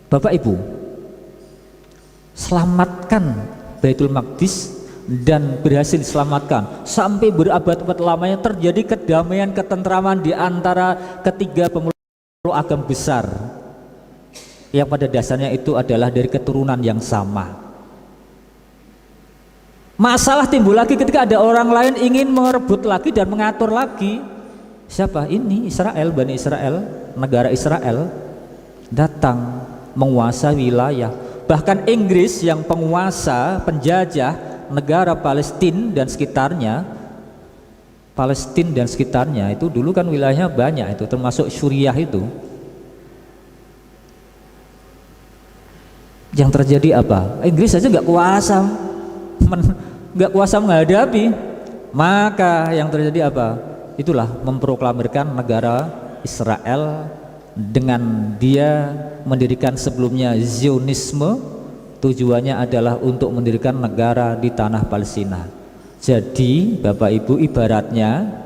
Bapak Ibu, selamatkan Baitul Maqdis dan berhasil diselamatkan sampai berabad-abad lamanya terjadi kedamaian, ketentraman di antara ketiga pemeluk agama besar yang pada dasarnya itu adalah dari keturunan yang sama. Masalah timbul lagi ketika ada orang lain ingin merebut lagi dan mengatur lagi. Siapa? Ini Israel, Bani Israel, negara Israel datang menguasai wilayah. Bahkan Inggris yang penguasa, penjajah negara Palestina dan sekitarnya itu dulu kan wilayahnya banyak, itu termasuk Suriah itu. Yang terjadi apa? Inggris saja nggak kuasa menghadapi. Maka yang terjadi apa? Itulah memproklamirkan negara Israel dengan dia mendirikan sebelumnya Zionisme. Tujuannya adalah untuk mendirikan negara di tanah Palestina. Jadi Bapak Ibu, ibaratnya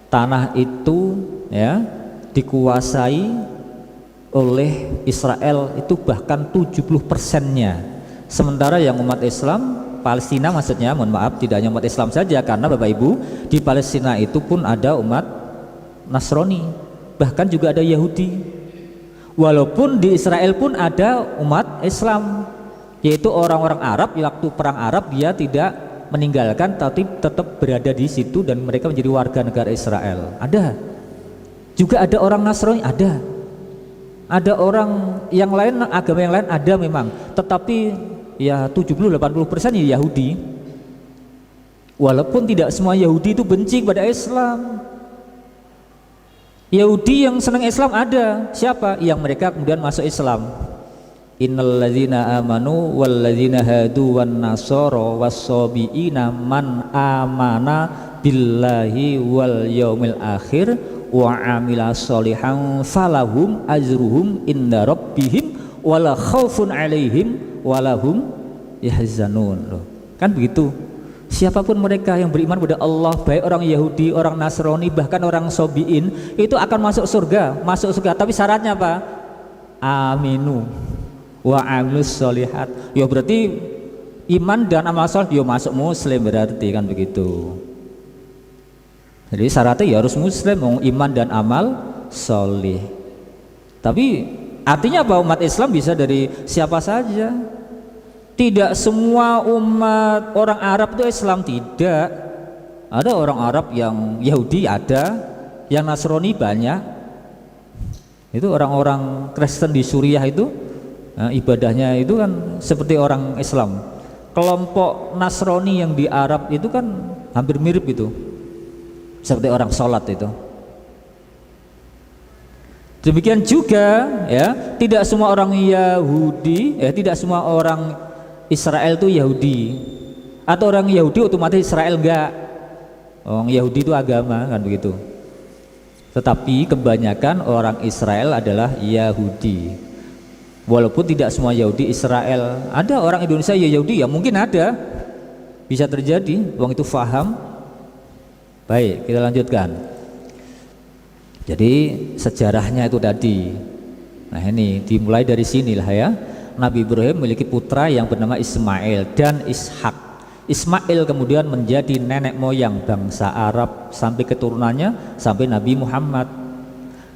tanah itu ya dikuasai oleh Israel itu bahkan 70%-nya. Sementara yang umat Islam Palestina, maksudnya, mohon maaf, tidak hanya umat Islam saja, karena Bapak Ibu di Palestina itu pun ada umat Nasrani, bahkan juga ada Yahudi. Walaupun di Israel pun ada umat Islam, yaitu orang-orang Arab. Waktu perang Arab dia tidak meninggalkan, tapi tetap berada di situ dan mereka menjadi warga negara Israel. Ada juga ada orang Nasrani, ada orang yang lain, agama yang lain ada memang, tetapi ya 70-80% ya Yahudi. Walaupun tidak semua Yahudi itu benci kepada Islam. Yahudi yang senang Islam ada. Siapa? Yang mereka kemudian masuk Islam. Innal ladzina amanu wal ladzina hadu wan nasara was-sabiina man amana billahi wal yaumil akhir wa amila sholihan falahum ajruhum inda rabbihim wala khaufun alaihim walahum yahzanun. Loh, kan begitu. Siapapun mereka yang beriman kepada Allah, baik orang Yahudi, orang Nasrani, bahkan orang Sobiin, itu akan masuk surga. Tapi syaratnya apa? Aminu wa amilus sholihat. Ya berarti iman dan amal soleh, ya masuk Muslim berarti, kan begitu. Jadi syaratnya ya harus Muslim, iman dan amal soleh. Tapi artinya apa? Umat Islam bisa dari siapa saja. Tidak semua umat orang Arab itu Islam, tidak. Ada orang Arab yang Yahudi, ada yang Nasrani banyak. Itu orang-orang Kristen di Suriah itu ibadahnya itu kan seperti orang Islam. Kelompok Nasrani yang di Arab itu kan hampir mirip itu, seperti orang sholat itu. Demikian juga ya, tidak semua orang Yahudi, tidak semua orang Israel itu Yahudi, atau orang Yahudi otomatis Israel enggak. Orang Yahudi itu agama, kan begitu. Tetapi kebanyakan orang Israel adalah Yahudi. Walaupun tidak semua Yahudi Israel. Ada orang Indonesia ya Yahudi, ya mungkin ada, bisa terjadi. Wong itu faham. Baik, kita lanjutkan. Jadi sejarahnya itu tadi. Nah ini dimulai dari sinilah ya. Nabi Ibrahim memiliki putra yang bernama Ismail dan Ishak. Ismail kemudian menjadi nenek moyang bangsa Arab sampai keturunannya sampai Nabi Muhammad.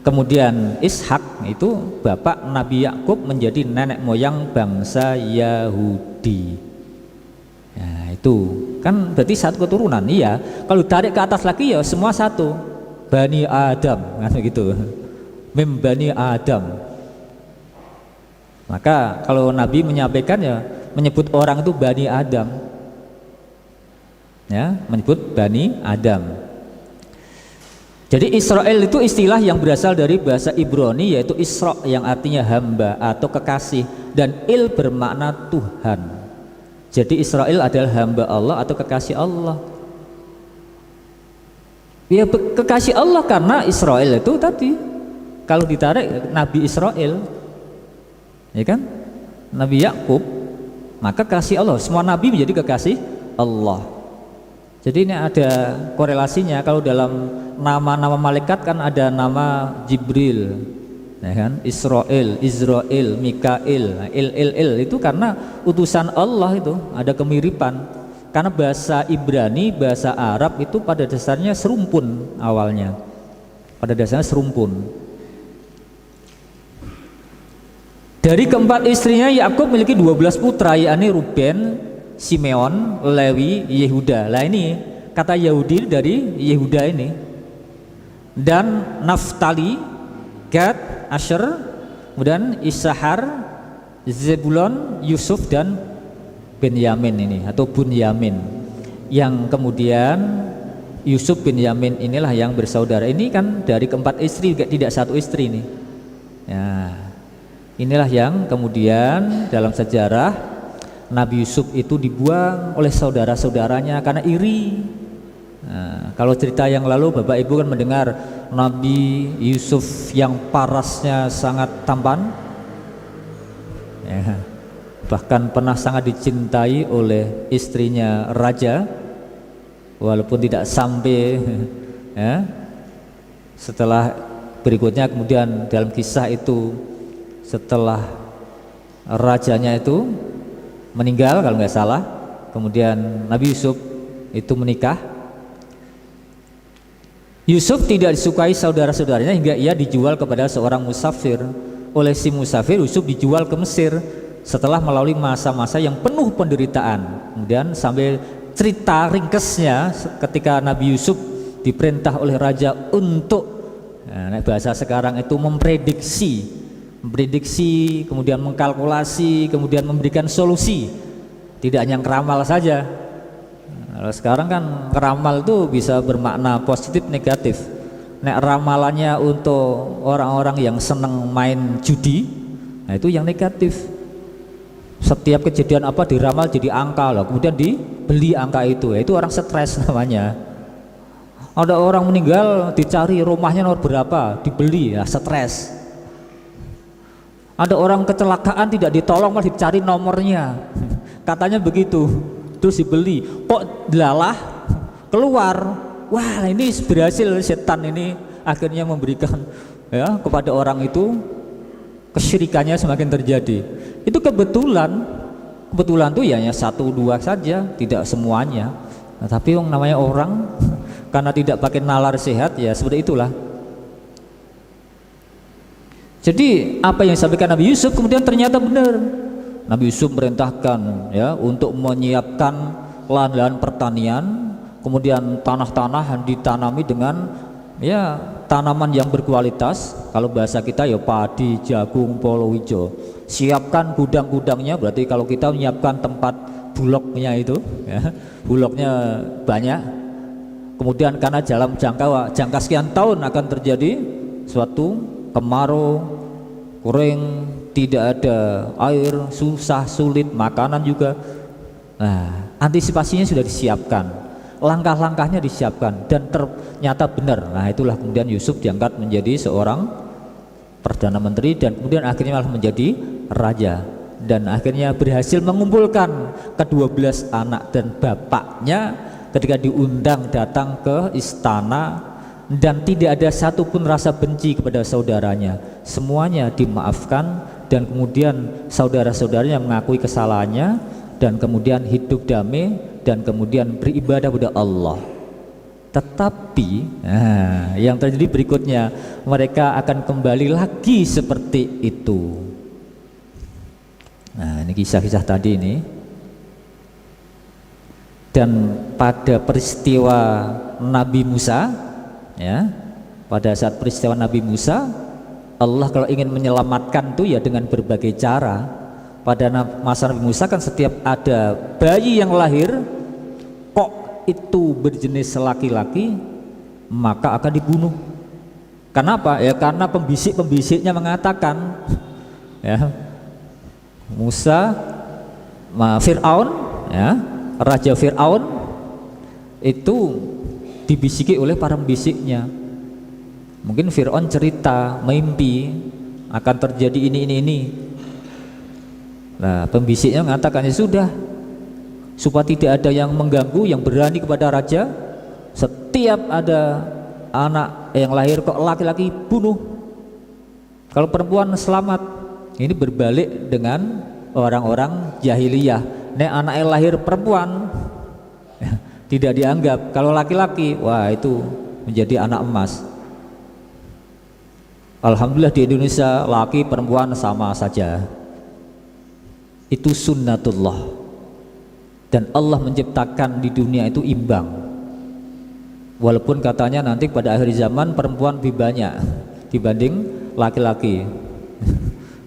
Kemudian Ishak itu bapak Nabi Yakub menjadi nenek moyang bangsa Yahudi. Nah itu kan berarti satu keturunan. Iya, kalau tarik ke atas lagi ya semua satu, Bani Adam, kan begitu. Mim Bani Adam. Maka kalau Nabi menyampaikan ya menyebut orang itu Bani Adam, ya menyebut Bani Adam. Jadi Israel itu istilah yang berasal dari bahasa Ibrani, yaitu Isra yang artinya hamba atau kekasih, dan Il bermakna Tuhan. Jadi Israel adalah hamba Allah atau kekasih Allah. Ya kekasih Allah karena Israel itu tadi kalau ditarik Nabi Israel, ya kan, Nabi Yakub, maka kasih Allah. Semua nabi menjadi kekasih Allah. Jadi ini ada korelasinya. Kalau dalam nama-nama malaikat kan ada nama Jibril, ya kan? Israel, Mikail, nah, il itu karena utusan Allah, itu ada kemiripan. Karena bahasa Ibrani, bahasa Arab itu pada dasarnya serumpun awalnya. Pada dasarnya serumpun. Dari keempat istrinya Yakub memiliki 12 putra, yakni Ruben, Simeon, Lewi, Yehuda. Lah ini kata Yahudi dari Yehuda ini. Dan Naftali, Gad, Asher, kemudian Isahar, Zebulon, Yusuf dan Benyamin ini atau Bunyamin. Yang kemudian Yusuf bin Yamin inilah yang bersaudara. Ini kan dari keempat istri, tidak satu istri ini. Ya, inilah yang kemudian dalam sejarah Nabi Yusuf itu dibuang oleh saudara-saudaranya karena iri. Nah, kalau cerita yang lalu Bapak Ibu kan mendengar Nabi Yusuf yang parasnya sangat tampan, ya, bahkan pernah sangat dicintai oleh istrinya raja, walaupun tidak sampai, ya. Setelah berikutnya kemudian dalam kisah itu, setelah rajanya itu meninggal kalau nggak salah, kemudian Nabi Yusuf itu menikah. Yusuf tidak disukai saudara-saudaranya hingga ia dijual kepada seorang musafir. Oleh si musafir, Yusuf dijual ke Mesir setelah melalui masa-masa yang penuh penderitaan. Kemudian sambil cerita ringkesnya ketika Nabi Yusuf diperintah oleh raja untuk, nah, bahasa sekarang itu memprediksi, kemudian mengkalkulasi, kemudian memberikan solusi, tidak hanya keramal saja. Kalau sekarang kan keramal itu bisa bermakna positif negatif. Nek ramalannya untuk orang-orang yang senang main judi, nah itu yang negatif. Setiap kejadian apa diramal jadi angka loh, kemudian dibeli angka itu, ya itu orang stres namanya. Ada orang meninggal dicari rumahnya nomor berapa, dibeli, ya stres. Ada orang kecelakaan tidak ditolong malah dicari nomornya, katanya begitu, terus dibeli, kok delalah keluar, wah ini berhasil, setan ini akhirnya memberikan, ya, kepada orang itu, kesyirikannya semakin terjadi. Itu kebetulan tuh ya hanya 1-2 saja, tidak semuanya. Nah, tapi yang namanya orang karena tidak pakai nalar sehat, ya seperti itulah. Jadi apa yang disampaikan Nabi Yusuf kemudian ternyata benar. Nabi Yusuf merintahkan, ya, untuk menyiapkan lahan-lahan pertanian, kemudian tanah-tanah ditanami dengan, ya, tanaman yang berkualitas. Kalau bahasa kita ya padi, jagung, palawija. Siapkan gudang-gudangnya, berarti kalau kita menyiapkan tempat bulognya itu, ya, bulognya banyak. Kemudian karena dalam jangka sekian tahun akan terjadi suatu kemarau, kering, tidak ada air, susah, sulit, makanan juga. Nah, antisipasinya sudah disiapkan, langkah-langkahnya disiapkan, dan ternyata benar. Nah, itulah kemudian Yusuf diangkat menjadi seorang perdana menteri dan kemudian akhirnya malah menjadi raja, dan akhirnya berhasil mengumpulkan ke-12 anak dan bapaknya ketika diundang datang ke istana, dan tidak ada satupun rasa benci kepada saudaranya, semuanya dimaafkan, dan kemudian saudara-saudaranya mengakui kesalahannya, dan kemudian hidup damai, dan kemudian beribadah kepada Allah. Tetapi yang terjadi berikutnya, mereka akan kembali lagi seperti itu. Nah, ini kisah-kisah tadi ini. Dan pada peristiwa Nabi Musa, ya, pada saat peristiwa Nabi Musa, Allah kalau ingin menyelamatkan tuh ya dengan berbagai cara. Pada masa Nabi Musa kan setiap ada bayi yang lahir kok itu berjenis laki-laki, maka akan dibunuh. Kenapa? Ya karena pembisik-pembisiknya mengatakan, ya, Fir'aun, ya, Raja Fir'aun itu dibisiki oleh para pembisiknya. Mungkin Fir'aun cerita, mimpi akan terjadi ini. Nah, pembisiknya mengatakan, ya sudah, supaya tidak ada yang mengganggu, yang berani kepada raja, setiap ada anak yang lahir kok laki-laki bunuh. Kalau perempuan selamat, ini berbalik dengan orang-orang jahiliyah. Nek anaknya lahir perempuan tidak dianggap. Kalau laki-laki, wah itu menjadi anak emas. Alhamdulillah di Indonesia laki perempuan sama saja. Itu sunnatullah. Dan Allah menciptakan di dunia itu imbang. Walaupun katanya nanti pada akhir zaman perempuan lebih banyak dibanding laki-laki.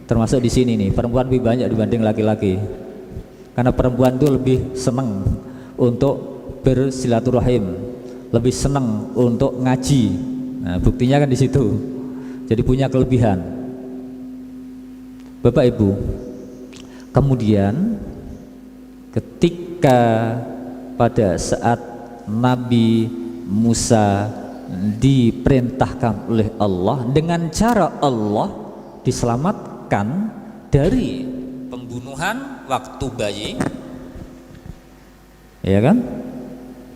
Termasuk di sini nih, perempuan lebih banyak dibanding laki-laki. Karena perempuan itu lebih senang untuk bersilaturahim, lebih senang untuk ngaji. Nah, buktinya kan di situ. Jadi punya kelebihan. Bapak Ibu, kemudian ketika pada saat Nabi Musa diperintahkan oleh Allah, dengan cara Allah diselamatkan dari pembunuhan waktu bayi, ya kan?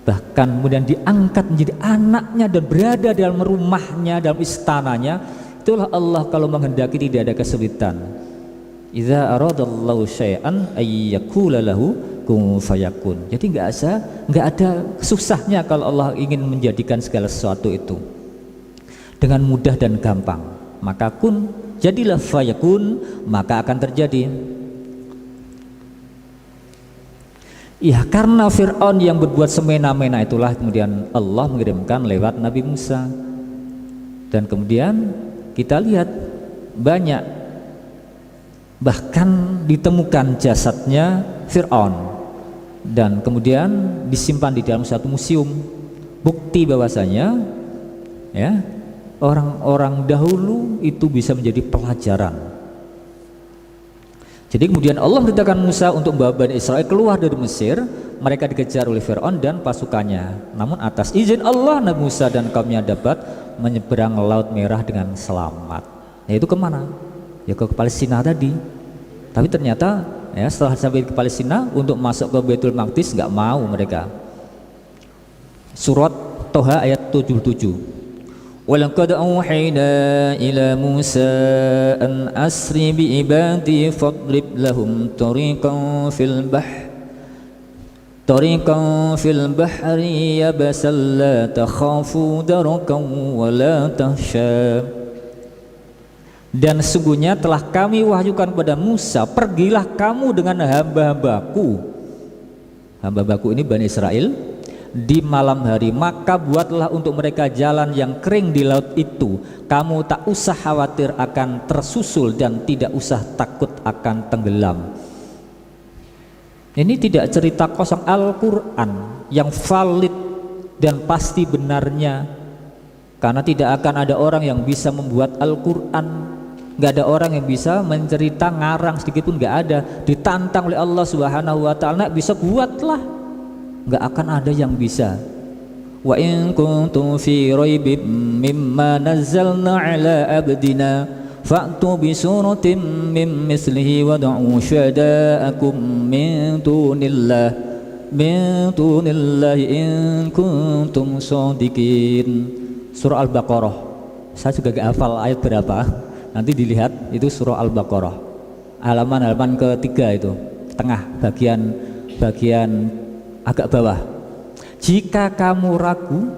Bahkan kemudian diangkat menjadi anaknya dan berada dalam rumahnya, dalam istananya. Itulah Allah kalau menghendaki tidak ada kesulitan. Idza aradallahu syai'an ayyakula lahu kun fayakun. Jadi enggak ada susahnya kalau Allah ingin menjadikan segala sesuatu itu dengan mudah dan gampang. Maka kun, jadilah fayakun, maka akan terjadi. Ya, karena Fir'aun yang berbuat semena-mena itulah kemudian Allah mengirimkan lewat Nabi Musa. Dan kemudian kita lihat banyak, bahkan ditemukan jasadnya Fir'aun dan kemudian disimpan di dalam satu museum. Bukti bahwasanya ya, orang-orang dahulu itu bisa menjadi pelajaran. Jadi kemudian Allah memerintahkan Musa untuk membawa Bani Israel keluar dari Mesir. Mereka dikejar oleh Fir'aun dan pasukannya. Namun atas izin Allah, Nabi Musa dan kaumnya dapat menyeberang Laut Merah dengan selamat. Yaitu kemana? Ya ke Palestina tadi. Tapi ternyata ya setelah sampai ke Palestina, untuk masuk ke Baitul Maqdis nggak mau mereka. Surat Toha ayat 77. وَلَقَدْ أَوْحَيْنَا إِلَى مُوسَى أَنْ أَسْرِ بِعِبَادِي فَاضْرِبْ لَهُمْ طَرِيقًا فِي الْبَحْرِ يَبَسًا لَا تَخَافُوا دَرَكًا وَلَا تَخْشَىٰ. Dan sesungguhnya telah kami wahyukan kepada Musa, pergilah kamu dengan hamba-hambaku ini Bani Israel di malam hari, maka buatlah untuk mereka jalan yang kering di laut itu. Kamu tak usah khawatir akan tersusul dan tidak usah takut akan tenggelam. Ini tidak cerita kosong, Al-Quran yang valid dan pasti benarnya, karena tidak akan ada orang yang bisa membuat Al-Quran. Gak ada orang yang bisa mencerita ngarang sedikit pun, gak ada. Ditantang oleh Allah Subhanahu wa ta'ala, bisa buatlah. Gak akan ada yang bisa. Wa in kuntum fi raibim mimma nazzalna ala abdina fa'tu bi suratin min mislihi wad'u syada'akum min dunillahi in kuntum shadiqin. Surah Al-Baqarah. Saya juga gak hafal ayat berapa. Nanti dilihat, itu surah Al-Baqarah. Halaman ketiga itu, tengah bagian agak bawah. Jika kamu ragu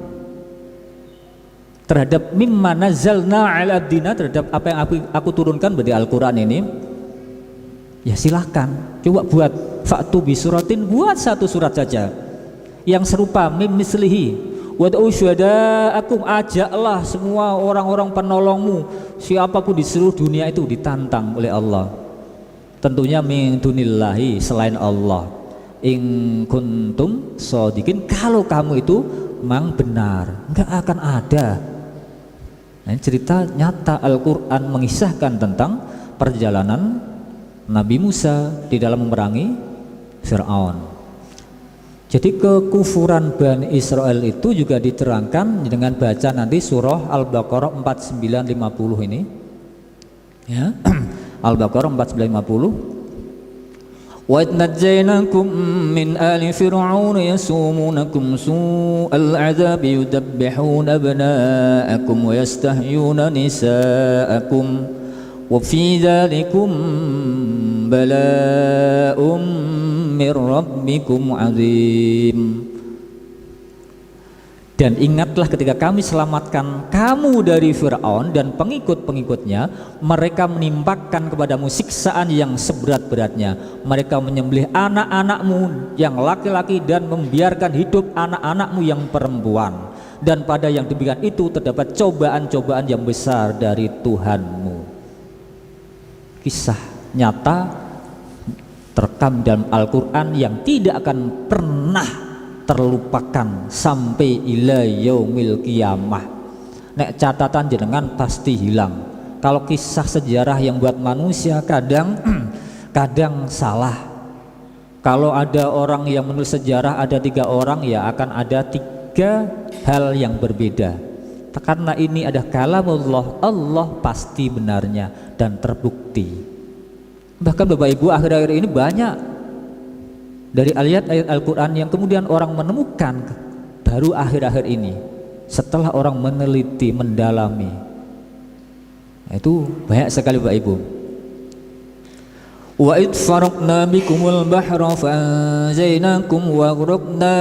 terhadap mimma nazzalna ala abdina, terhadap apa yang aku turunkan dari Al-Quran ini, ya silahkan coba buat fa'tu bi suratin, buat satu surat saja yang serupa mim mislihi wad'u syuhada'akum, ajaklah semua orang-orang penolongmu, siapapun di seluruh dunia itu ditantang oleh Allah, tentunya min dunillahi, selain Allah. In kuntum shadiqin, kalau kamu itu memang benar, enggak akan ada. Nah, ini cerita nyata Al-Quran mengisahkan tentang perjalanan Nabi Musa di dalam memerangi Fir'aun. Jadi kekufuran Bani Israel itu juga diterangkan dengan baca nanti surah Al-Baqarah 4950 ini ya. Al-Baqarah 4950. وَإِذْ نَجَّيْنَاكُمْ مِنْ آلِ فِرْعَوْنَ يَسُومُونَكُمْ سُوءَ الْعَذَابِ يُذَبِّحُونَ أَبْنَاءَكُمْ وَيَسْتَحْيُونَ نِسَاءَكُمْ wa fi dzalikum bala'um mir rabbikum azim. Dan ingatlah ketika kami selamatkan kamu dari Fir'aun dan pengikut-pengikutnya, mereka menimpakan kepadamu siksaan yang seberat-beratnya. Mereka menyembelih anak-anakmu yang laki-laki dan membiarkan hidup anak-anakmu yang perempuan. Dan pada yang demikian itu terdapat cobaan-cobaan yang besar dari Tuhanmu. Kisah nyata terekam dalam Al-Quran yang tidak akan pernah terlupakan sampai ila yaumil qiyamah. Nek catatan jenengan pasti hilang. Kalau kisah sejarah yang buat manusia kadang kadang salah. Kalau ada orang yang menulis sejarah ada 3 orang, ya akan ada 3 hal yang berbeda. Karena ini ada kalamullah, Allah pasti benarnya dan terbukti. Bahkan Bapak Ibu, akhir-akhir ini banyak dari ayat-ayat Al-Quran yang kemudian orang menemukan baru akhir-akhir ini setelah orang meneliti, mendalami. Itu banyak sekali Bapak Ibu. Wa id faraqna bikumul bahra fa'anjaynakum wa aghraqna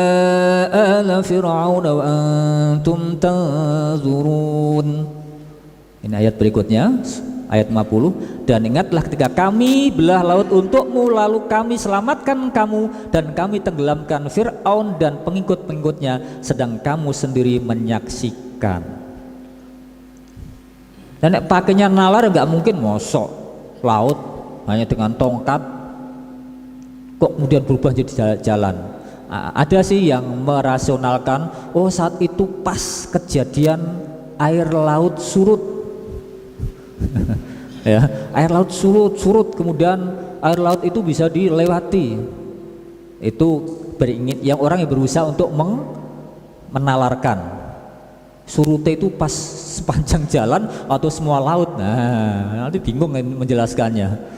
ala fir'auna wa antum tanzurun. Ini ayat berikutnya, ayat 50. Dan ingatlah ketika kami belah laut untukmu, lalu kami selamatkan kamu dan kami tenggelamkan Fir'aun dan pengikut-pengikutnya, sedang kamu sendiri menyaksikan. Dan pakainya nalar nggak mungkin mosok laut hanya dengan tongkat kok kemudian berubah jadi jalan. Ada sih yang merasionalkan, oh saat itu pas kejadian air laut surut. Ya, air laut surut, kemudian air laut itu bisa dilewati. Itu beringin yang orang yang berusaha untuk menalarkan surutnya itu pas sepanjang jalan atau semua laut. Nah, nanti bingung menjelaskannya.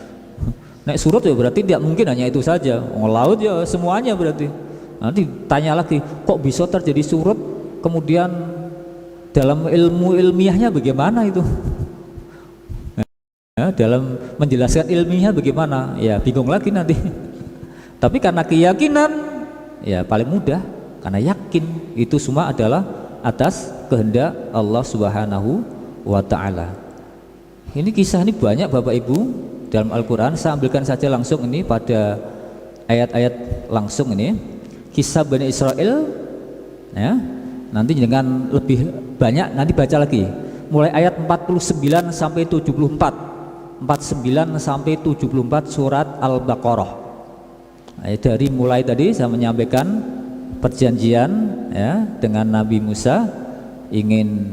Nek surut ya berarti tidak mungkin hanya itu saja. Laut ya semuanya berarti. Nanti tanya lagi, kok bisa terjadi surut? Kemudian dalam ilmu ilmiahnya bagaimana itu? Dalam menjelaskan ilmiahnya bagaimana, ya bingung lagi nanti. Tapi karena keyakinan, ya paling mudah, karena yakin itu semua adalah atas kehendak Allah Subhanahu wa Ta'ala. Ini kisah ini banyak Bapak Ibu dalam Al-Quran. Saya ambilkan saja langsung ini pada ayat-ayat langsung ini, kisah Bani Israel, ya. Nanti dengan lebih banyak nanti baca lagi mulai ayat 49 sampai 74. 49 sampai 74 surat Al-Baqarah. Dari mulai tadi saya menyampaikan perjanjian ya dengan Nabi Musa ingin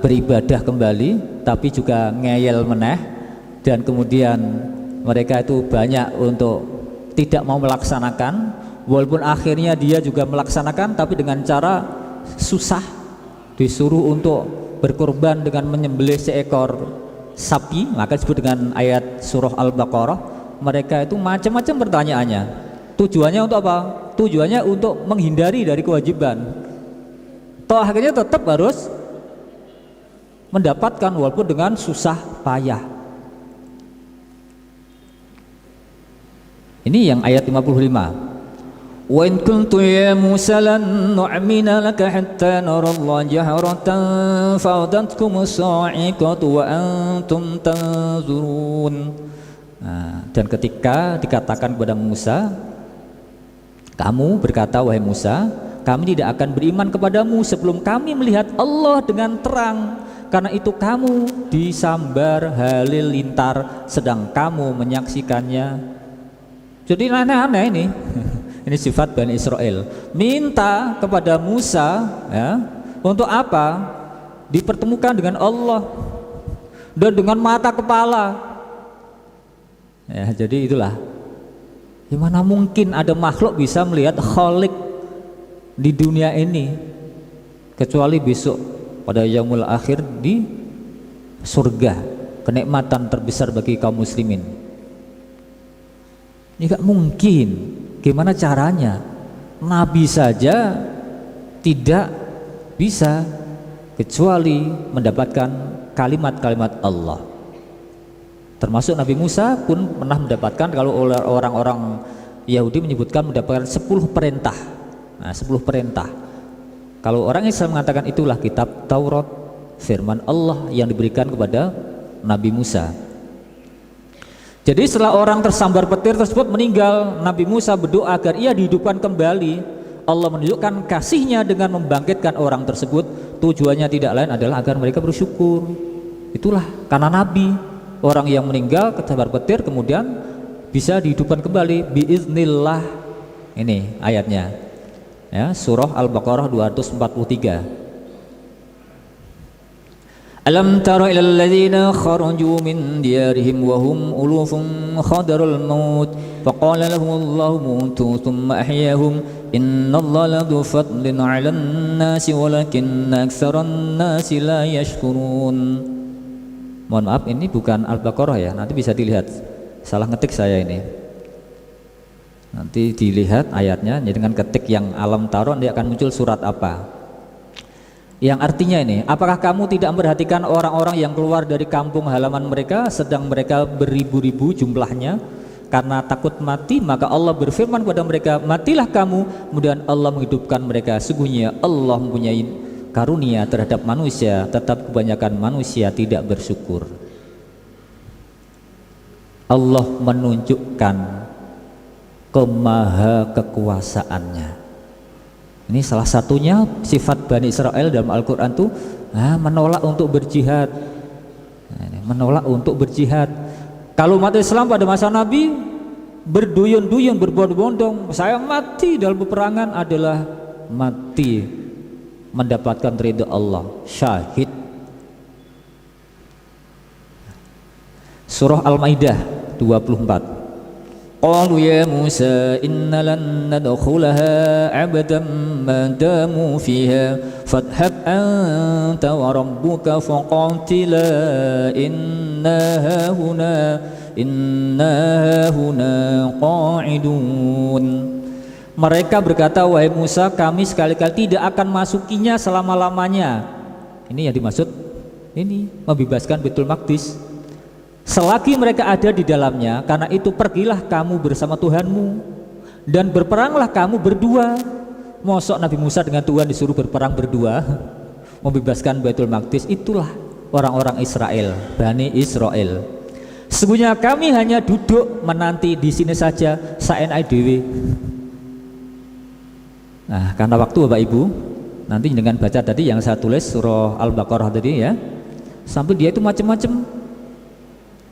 beribadah kembali, tapi juga ngeyel meneh, dan kemudian mereka itu banyak untuk tidak mau melaksanakan, walaupun akhirnya dia juga melaksanakan tapi dengan cara susah, disuruh untuk berkorban dengan menyembelih seekor sapi, maka disebut dengan ayat surah Al-Baqarah. Mereka itu macam-macam pertanyaannya. Tujuannya untuk apa? Tujuannya untuk menghindari dari kewajiban. Toh akhirnya tetap harus mendapatkan walaupun dengan susah payah. Ini yang ayat 55. Wa in kuntu ya Musa lan nu'mina laka hatta nara Allah jahratan fa'adatkum sa'iqatu wa antum tanzurun. Dan ketika dikatakan kepada Musa, kamu berkata wahai Musa, kami tidak akan beriman kepadamu sebelum kami melihat Allah dengan terang, karena itu kamu disambar halilintar sedang kamu menyaksikannya. Jadi aneh-aneh ini. Ini sifat Bani Israel, minta kepada Musa ya, untuk apa? Dipertemukan dengan Allah dan dengan mata kepala ya. Jadi itulah, gimana mungkin ada makhluk bisa melihat Khalik di dunia ini kecuali besok pada yaumul akhir di surga, kenikmatan terbesar bagi kaum muslimin. Ini gak mungkin. Gimana caranya? Nabi saja tidak bisa kecuali mendapatkan kalimat-kalimat Allah. Termasuk Nabi Musa pun pernah mendapatkan, kalau oleh orang-orang Yahudi menyebutkan mendapatkan 10 perintah. Nah, 10 perintah. Kalau orang Islam mengatakan itulah kitab Taurat, firman Allah yang diberikan kepada Nabi Musa. Jadi setelah orang tersambar petir tersebut meninggal, Nabi Musa berdoa agar ia dihidupkan kembali. Allah menunjukkan kasihnya dengan membangkitkan orang tersebut. Tujuannya tidak lain adalah agar mereka bersyukur. Itulah karena Nabi, orang yang meninggal tersambar petir kemudian bisa dihidupkan kembali biiznillah. Ini ayatnya ya, surah Al-Baqarah 243. Alam tara ilal ladzina kharaju min diyarihim wa hum ulufun khadarul maut faqala lahumullahu mutu thumma ahyahum innallaha ladzu fadlin 'alan nasi walakinna aktsaran nasi la yashkurun. Mohon maaf, ini bukan Al-Baqarah ya, nanti bisa dilihat, salah ngetik saya ini. Nanti dilihat ayatnya dengan ketik yang alam taro, nanti akan muncul surat apa. Yang artinya ini, apakah kamu tidak memperhatikan orang-orang yang keluar dari kampung halaman mereka, sedang mereka beribu-ribu jumlahnya karena takut mati, maka Allah berfirman kepada mereka, matilah kamu, kemudian Allah menghidupkan mereka. Sungguhnya Allah mempunyai karunia terhadap manusia, tetap kebanyakan manusia tidak bersyukur. Allah menunjukkan kemaha kekuasaannya. Ini salah satunya sifat Bani Israel dalam Al-Quran itu menolak untuk berjihad. Menolak untuk berjihad. Kalau umat Islam pada masa Nabi berduyun-duyun, berbondong-bondong, saya mati dalam peperangan adalah mati mendapatkan ridha Allah, syahid. Surah Al-Maidah 24. Qalu ya Musa inna lan nadkhulaha abadan ma damu fiha fadhhab anta wa rabbuka faqatila inna huna qa'idun. Mereka berkata, wahai Musa, kami sekali-kali tidak akan masukinya selama-lamanya. Ini yang dimaksud, ini membebaskan Baitul Maqdis. Selagi mereka ada di dalamnya, karena itu pergilah kamu bersama Tuhanmu dan berperanglah kamu berdua. Mosok Nabi Musa dengan Tuhan disuruh berperang berdua membebaskan Baitul Maqdis. Itulah orang-orang Israel, Bani Israel. Sesungguhnya kami hanya duduk menanti di sini saja, saenai dewe. Nah, karena waktu Bapak Ibu, nanti dengan baca tadi yang saya tulis surah Al-Baqarah tadi ya, sampai dia itu macam-macam.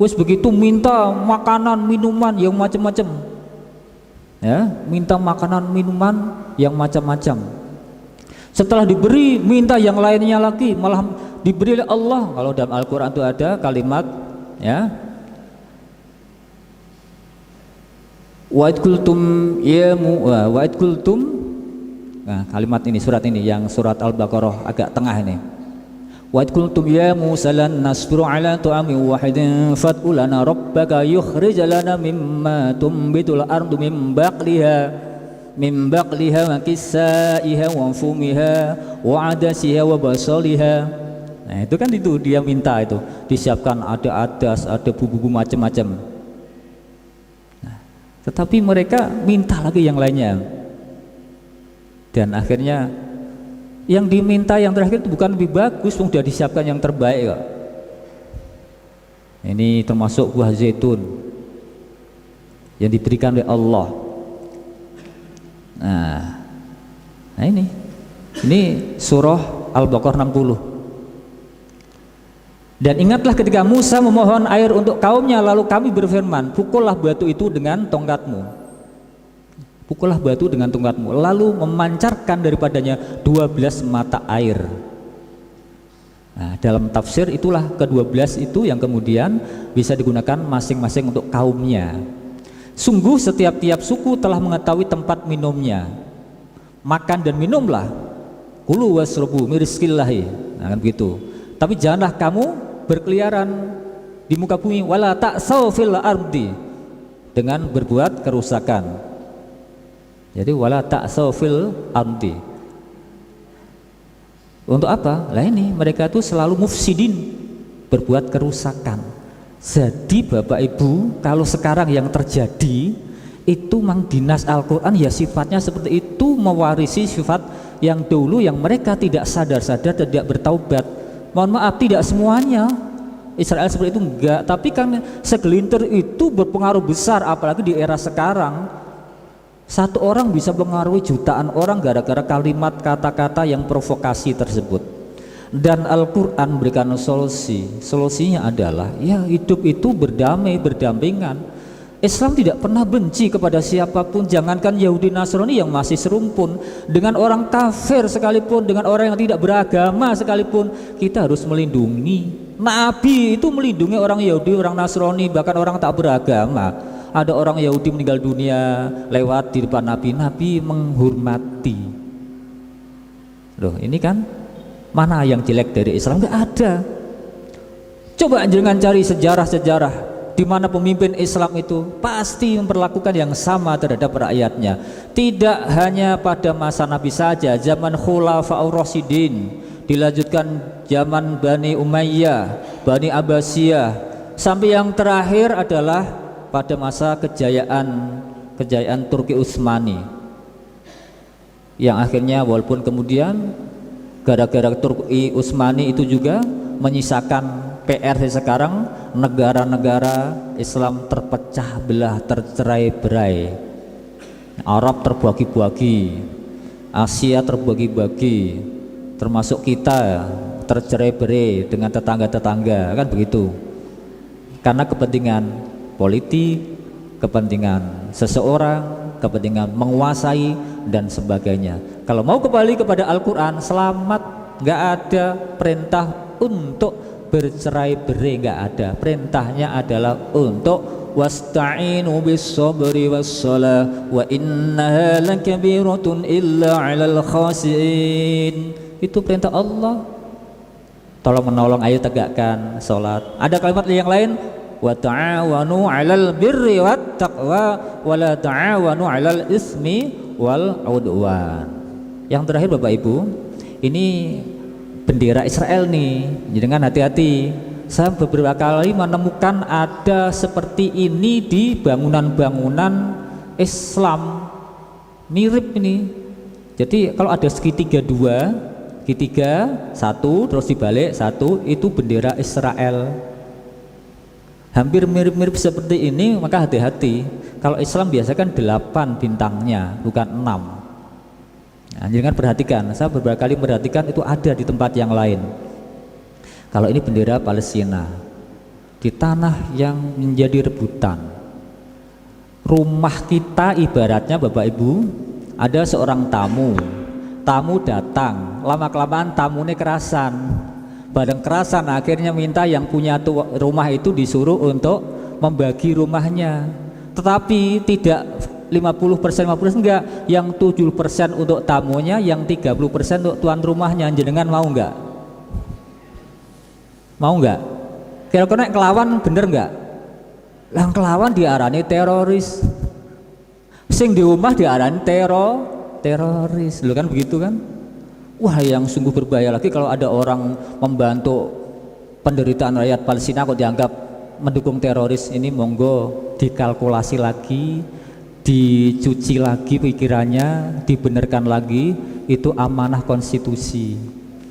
Wes begitu minta makanan minuman yang macam-macam, ya, minta makanan minuman yang macam-macam. Setelah diberi, minta yang lainnya lagi, malah diberi oleh Allah. Kalau dalam Al-Quran itu ada kalimat, ya, wa'id kultum yamu wa'id kultum. Nah, kalimat ini, surat ini yang surat Al-Baqarah agak tengah ini. Wa qultum ya Musa lan nasbiru ala ta'amin wahidin fad'u lana rabbaka yukhrij lana mimma tumbitul ardu min baqliha wa kisaiha wa fumiha wa adasiha wa basaliha. Nah, itu kan itu dia minta itu, disiapkan ada adas, ada bumbu-bumbu macam-macam. Nah, tetapi mereka minta lagi yang lainnya. Dan akhirnya yang diminta yang terakhir itu bukan lebih bagus, sudah disiapkan yang terbaik kok. Ini termasuk buah zaitun yang diberikan oleh Allah. Nah ini surah Al-Baqarah 60. Dan ingatlah ketika Musa memohon air untuk kaumnya, lalu kami berfirman, pukullah batu itu dengan tongkatmu. Pukullah batu dengan tongkatmu, lalu memancarkan daripadanya 12 mata air. Nah, dalam tafsir itulah ke-12 itu yang kemudian bisa digunakan masing-masing untuk kaumnya. Sungguh setiap-tiap suku telah mengetahui tempat minumnya. Makan dan minumlah, kulu wasrobu mirizqillahi. Nah, kan begitu. Tapi janganlah kamu berkeliaran di muka bumi, wala ta'sau fil ardi, dengan berbuat kerusakan. Jadi wala ta'sau fil ardi. Untuk apa? Lah ini mereka itu selalu mufsidin, berbuat kerusakan. Jadi Bapak Ibu, kalau sekarang yang terjadi itu memang dinas Al-Quran ya sifatnya seperti itu, mewarisi sifat yang dulu yang mereka tidak sadar-sadar, tidak bertaubat. Mohon maaf, tidak semuanya Israel seperti itu enggak, tapi kan segelintir itu berpengaruh besar, apalagi di era sekarang. Satu orang bisa mengaruhi jutaan orang gara-gara kalimat kata-kata yang provokasi tersebut. Dan Al-Quran berikan solusinya adalah ya hidup itu berdamai, berdampingan. Islam tidak pernah benci kepada siapapun, jangankan Yahudi Nasrani yang masih serumpun, dengan orang kafir sekalipun, dengan orang yang tidak beragama sekalipun, kita harus melindungi. Nabi itu melindungi orang Yahudi, orang Nasrani, bahkan orang tak beragama. Ada orang Yahudi meninggal dunia lewat di depan Nabi, Nabi menghormati. Loh, ini kan mana yang jelek dari Islam? Nggak ada. Coba jangan cari sejarah-sejarah di mana pemimpin Islam itu pasti memperlakukan yang sama terhadap rakyatnya. Tidak hanya pada masa Nabi saja, zaman Khulafaur Rasyidin, dilanjutkan zaman Bani Umayyah, Bani Abbasiyah, sampai yang terakhir adalah pada masa kejayaan Turki Utsmani, yang akhirnya walaupun kemudian gara-gara Turki Utsmani itu juga menyisakan PR sekarang, negara-negara Islam terpecah belah, tercerai-berai. Arab terbagi-bagi, Asia terbagi-bagi, termasuk kita tercerai-berai dengan tetangga-tetangga, kan begitu. Karena kepentingan politik, kepentingan seseorang, kepentingan menguasai dan sebagainya. Kalau mau kembali kepada Al-Quran, selamat, nggak ada perintah untuk bercerai-berai, nggak ada. Perintahnya adalah untuk wasta'inu bis-sabri was-shalah wa innaha lakabiratun illa 'alal khasiin. Itu perintah Allah. Tolong menolong, ayo tegakkan salat. Ada kalimat yang lain, wa ta'awanu 'alal birri wat taqwa wa la ta'awanu 'alal ismi wal 'udwan. Yang terakhir Bapak Ibu, ini bendera Israel nih, jangan hati-hati. Saya beberapa kali menemukan ada seperti ini di bangunan-bangunan Islam, mirip ini. Jadi kalau ada segitiga dua, segitiga satu, terus dibalik satu, itu bendera Israel. Hampir mirip-mirip seperti ini, maka hati-hati. Kalau Islam biasa kan 8 bintangnya, bukan 6. Nah, jangan perhatikan, saya beberapa kali perhatikan itu ada di tempat yang lain. Kalau ini bendera Palestina, di tanah yang menjadi rebutan. Rumah kita ibaratnya Bapak Ibu, ada seorang tamu datang, lama-kelamaan tamunya kerasan. Bareng kerasan akhirnya minta yang punya rumah itu disuruh untuk membagi rumahnya. Tetapi tidak 50% enggak, yang 70% untuk tamunya, yang 30% untuk tuan rumahnya. Jenengan mau enggak? Mau enggak? Kira-kira kelawan bener enggak? Lah kelawan diarani teroris, sing di rumah diarani teroris, lo kan begitu kan? Wah, yang sungguh berbahaya lagi kalau ada orang membantu penderitaan rakyat Palestina kok dianggap mendukung teroris. Ini monggo dikalkulasi lagi, dicuci lagi pikirannya, dibenarkan lagi. Itu amanah konstitusi.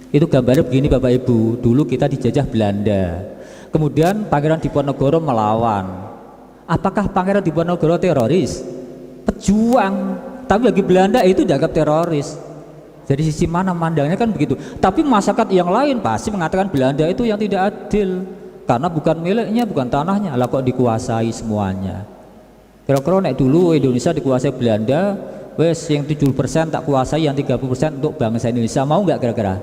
Itu gambarnya begini Bapak Ibu, dulu kita dijajah Belanda, kemudian Pangeran Diponegoro melawan. Apakah Pangeran Diponegoro teroris? Pejuang, tapi bagi Belanda itu dianggap teroris. Jadi sisi mana mandangnya kan begitu. Tapi masyarakat yang lain pasti mengatakan Belanda itu yang tidak adil, karena bukan miliknya, bukan tanahnya, lah kok dikuasai semuanya. Kira-kira nek dulu Indonesia dikuasai Belanda, wes yang 70% tak kuasai, yang 30% untuk bangsa Indonesia, mau nggak kira-kira?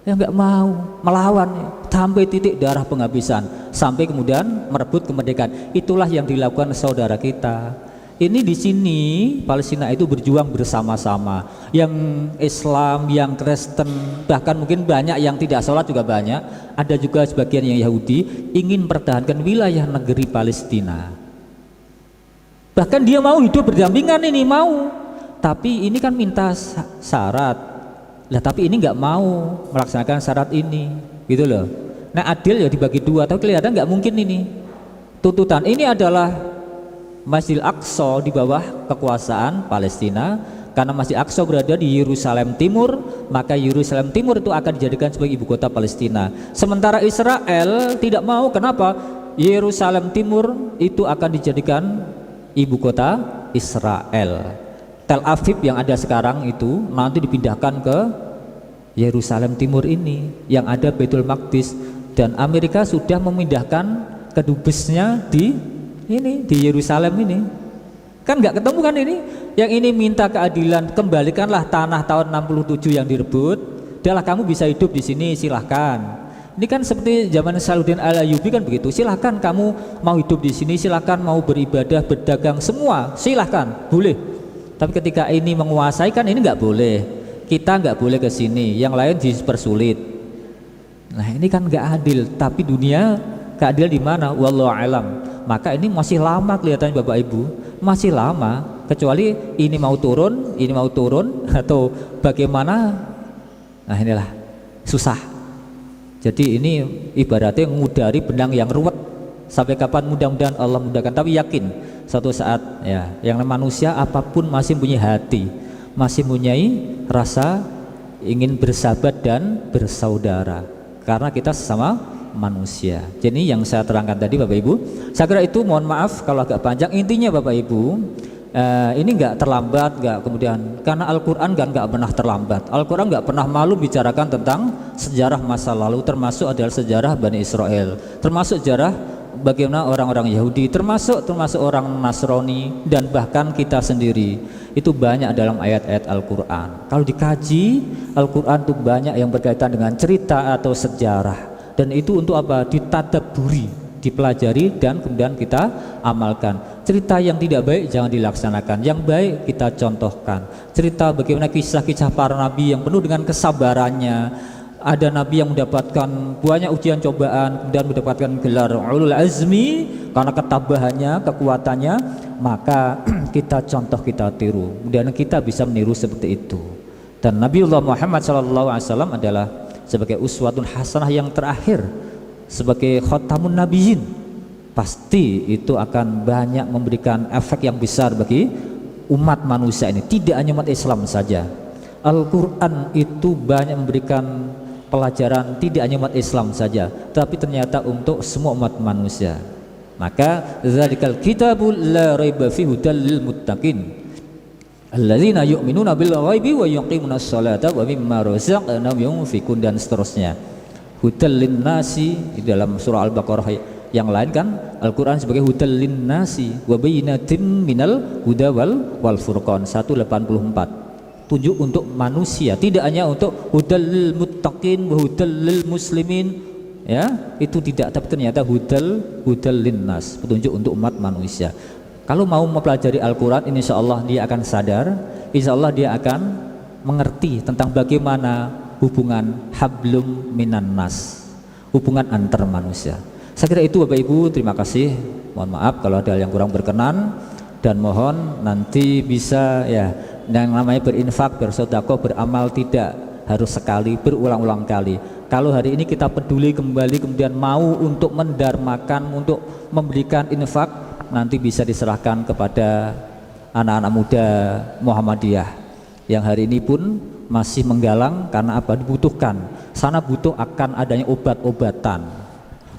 Ya nggak mau, melawan sampai titik darah penghabisan, sampai kemudian merebut kemerdekaan. Itulah yang dilakukan saudara kita. Ini di sini Palestina itu berjuang bersama-sama. Yang Islam, yang Kristen, bahkan mungkin banyak yang tidak sholat juga banyak. Ada juga sebagian yang Yahudi ingin mempertahankan wilayah negeri Palestina. Bahkan dia mau hidup berdampingan, ini mau, tapi ini kan minta syarat lah, tapi ini nggak mau melaksanakan syarat ini, gitu loh. Nah adil ya dibagi dua, tapi kelihatan nggak mungkin ini. Tuntutan ini adalah Masjidil Aqsa di bawah kekuasaan Palestina. Karena Masjid Aqsa berada di Yerusalem Timur, maka Yerusalem Timur itu akan dijadikan sebagai ibu kota Palestina. Sementara Israel tidak mau. Kenapa? Yerusalem Timur itu akan dijadikan ibu kota Israel. Tel Aviv yang ada sekarang itu nanti dipindahkan ke Yerusalem Timur ini yang ada Baitul Maqdis, dan Amerika sudah memindahkan kedubesnya di Yerusalem ini. Kan nggak ketemu kan ini? Yang ini minta keadilan, kembalikanlah tanah tahun 67 yang direbut. Udahlah kamu bisa hidup di sini, silahkan. Ini kan seperti zaman Salahuddin Al-Ayyubi kan begitu. Silahkan kamu mau hidup di sini, silahkan mau beribadah, berdagang, semua silahkan, boleh. Tapi ketika ini menguasai kan ini nggak boleh. Kita nggak boleh ke sini, yang lain dipersulit. Nah ini kan nggak adil. Tapi dunia keadilan di mana? Wallahu alam. Maka ini masih lama kelihatannya Bapak Ibu, masih lama. Kecuali ini mau turun atau bagaimana. Nah inilah susah. Jadi ini ibaratnya ngudari benang yang ruwet. Sampai kapan? Mudah-mudahan Allah mudahkan. Tapi yakin suatu saat ya, yang manusia apapun masih punya hati, masih mempunyai rasa ingin bersahabat dan bersaudara, karena kita sesama manusia. Jadi yang saya terangkan tadi Bapak Ibu, saya kira itu, mohon maaf kalau agak panjang. Intinya Bapak Ibu, ini nggak terlambat, nggak kemudian, karena Al-Quran nggak pernah terlambat. Al-Quran nggak pernah malu bicarakan tentang sejarah masa lalu, termasuk adalah sejarah Bani Israel, termasuk sejarah bagaimana orang-orang Yahudi, termasuk orang Nasrani, dan bahkan kita sendiri. Itu banyak dalam ayat-ayat Al-Quran. Kalau dikaji Al-Quran itu banyak yang berkaitan dengan cerita atau sejarah, dan itu untuk apa? Ditadabburi, dipelajari, dan kemudian kita amalkan. Cerita yang tidak baik jangan dilaksanakan, yang baik kita contohkan. Cerita bagaimana kisah-kisah para nabi yang penuh dengan kesabarannya. Ada nabi yang mendapatkan banyak ujian cobaan, kemudian mendapatkan gelar ulul azmi karena ketabahannya, kekuatannya. Maka kita contoh, kita tiru, kemudian kita bisa meniru seperti itu. Dan Nabiullah Muhammad SAW adalah sebagai uswatun hasanah yang terakhir, sebagai khotamun nabiyyin. Pasti itu akan banyak memberikan efek yang besar bagi umat manusia ini, tidak hanya umat Islam saja. Al-Quran itu banyak memberikan pelajaran tidak hanya umat Islam saja, tapi ternyata untuk semua umat manusia. Maka dzalikal kitabul la raiba fihi hudal lil muttaqin alladzina yu'minuna bil ghaibi wa yuqimunas sholata wa mimma razaqnahum yunfikun, dan seterusnya. Hudal lin nasi di dalam surah Al-Baqarah yang lain kan Al-Quran sebagai hudal lin nasi wa bayyinatin minal huda wal furqan 184. Tunjuk untuk manusia, tidak hanya untuk hudal lil muttaqin wa hudal lil muslimin, ya itu tidak, tapi ternyata hudal lin nas, petunjuk untuk umat manusia. Kalau mau mempelajari Al-Quran, insya Allah dia akan sadar, insya Allah dia akan mengerti tentang bagaimana hubungan hablum minan nas, hubungan antar manusia. Saya kira itu Bapak Ibu, terima kasih. Mohon maaf kalau ada yang kurang berkenan, dan mohon nanti bisa ya, yang namanya berinfak, bersedekah, beramal tidak harus sekali, berulang-ulang kali. Kalau hari ini kita peduli kembali, kemudian mau untuk mendarmakan, untuk memberikan infak, nanti bisa diserahkan kepada anak-anak muda Muhammadiyah yang hari ini pun masih menggalang, karena apa? Dibutuhkan. Sana butuh akan adanya obat-obatan.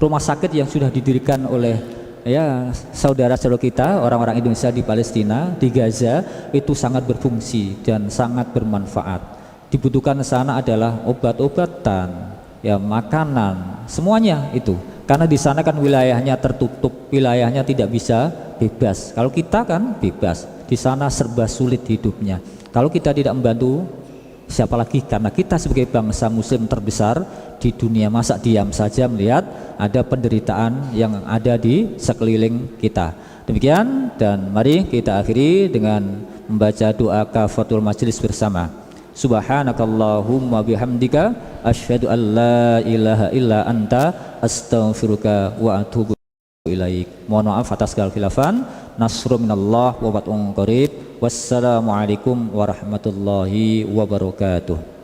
Rumah sakit yang sudah didirikan oleh ya saudara-saudara kita orang-orang Indonesia di Palestina, di Gaza, itu sangat berfungsi dan sangat bermanfaat. Dibutuhkan sana adalah obat-obatan, ya makanan, semuanya itu. Karena di sana kan wilayahnya tertutup, wilayahnya tidak bisa bebas. Kalau kita kan bebas, di sana serba sulit hidupnya. Kalau kita tidak membantu, siapa lagi? Karena kita sebagai bangsa muslim terbesar di dunia, masa diam saja melihat ada penderitaan yang ada di sekeliling kita. Demikian, dan mari kita akhiri dengan membaca doa kafatul majelis bersama. Subhanakallahumma bihamdika asyhadu an la ilaha illa anta astaghfiruka wa atubu ilaik. Mohon maaf atas segala khilafan. Nasrun minallah wa fatun qarib. Wassalamualaikum warahmatullahi wabarakatuh.